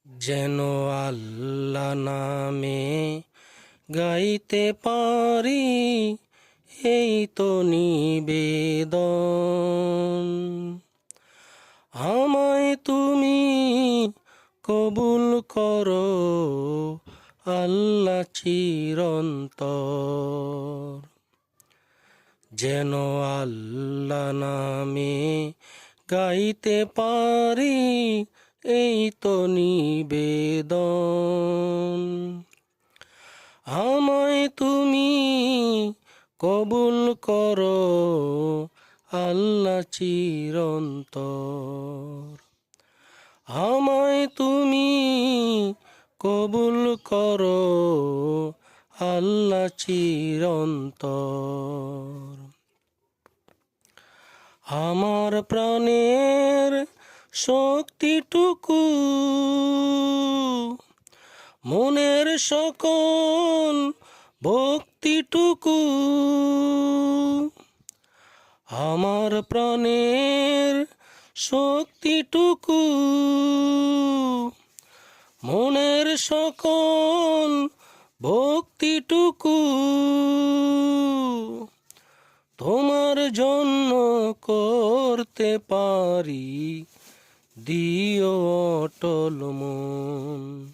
যেন আল্লাহ নামে গাইতে পারি, এই তো নিবেদন। আমায় তুমি কবুল করো আল্লাহ চিরন্তর। যেন আল্লাহ নামে গাইতে পারি, এই তো নিবেদন। আমায় তুমি কবুল করো আল্লাহ চিরন্তর। আমায় তুমি কবুল করো আল্লাহ চিরন্তর। আমার প্রাণের শক্তিটুকু, মনের সকল ভক্তিটুকু, আমার প্রাণের শক্তিটুকু, মনের সকল ভক্তিটুকু তোমার জন্য করতে পারি, দিও অটল মন।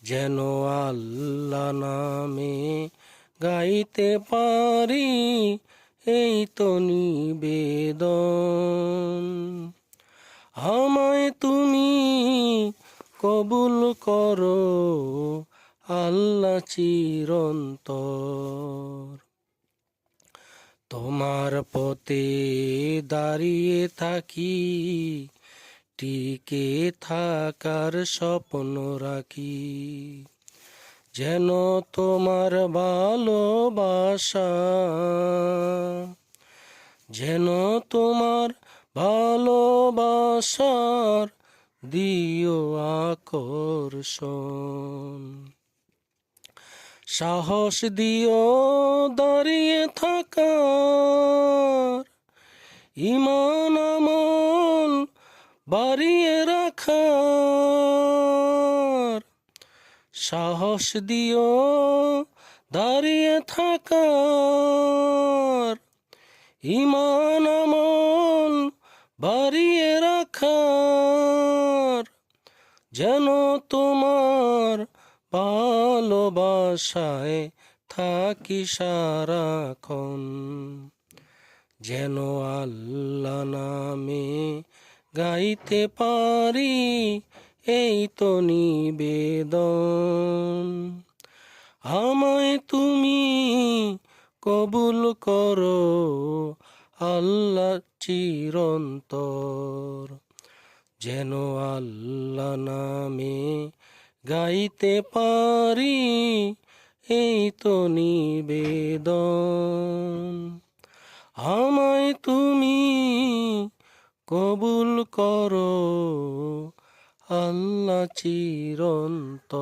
যেন আল্লাহ নামে গাইতে পারি, এই তো নিবেদন। আমায় তুমি কবুল করো আল্লাহ চিরন্তর। তোমার পথে দাঁড়িয়ে থাকি, টিকে থাকার স্বপ্ন রাখি। যেন তোমার ভালোবাসা, যেন তোমার ভালোবাসার দিও আকর্ষণ। সাহস দিও দাঁড়িয়ে থাকার, ঈমান আমল বাড়িয়ে রাখার। সাহস দিও দাঁড়িয়ে থাকার, ঈমান আমল বাড়িয়ে রাখার। যেন তোমার ভালোবাসায় থাকি সারাক্ষণ। যেন আল্লাহ নামে গাইতে পারি, এই তো নিবেদন। আমায় তুমি কবুল করো আল্লাহ চিরন্তর। যেন আল্লাহ নামে গাইতে পারি, এই তো নিবেদন। আমায় তুমি কবুল করো আল্লাহ চিরন্তর।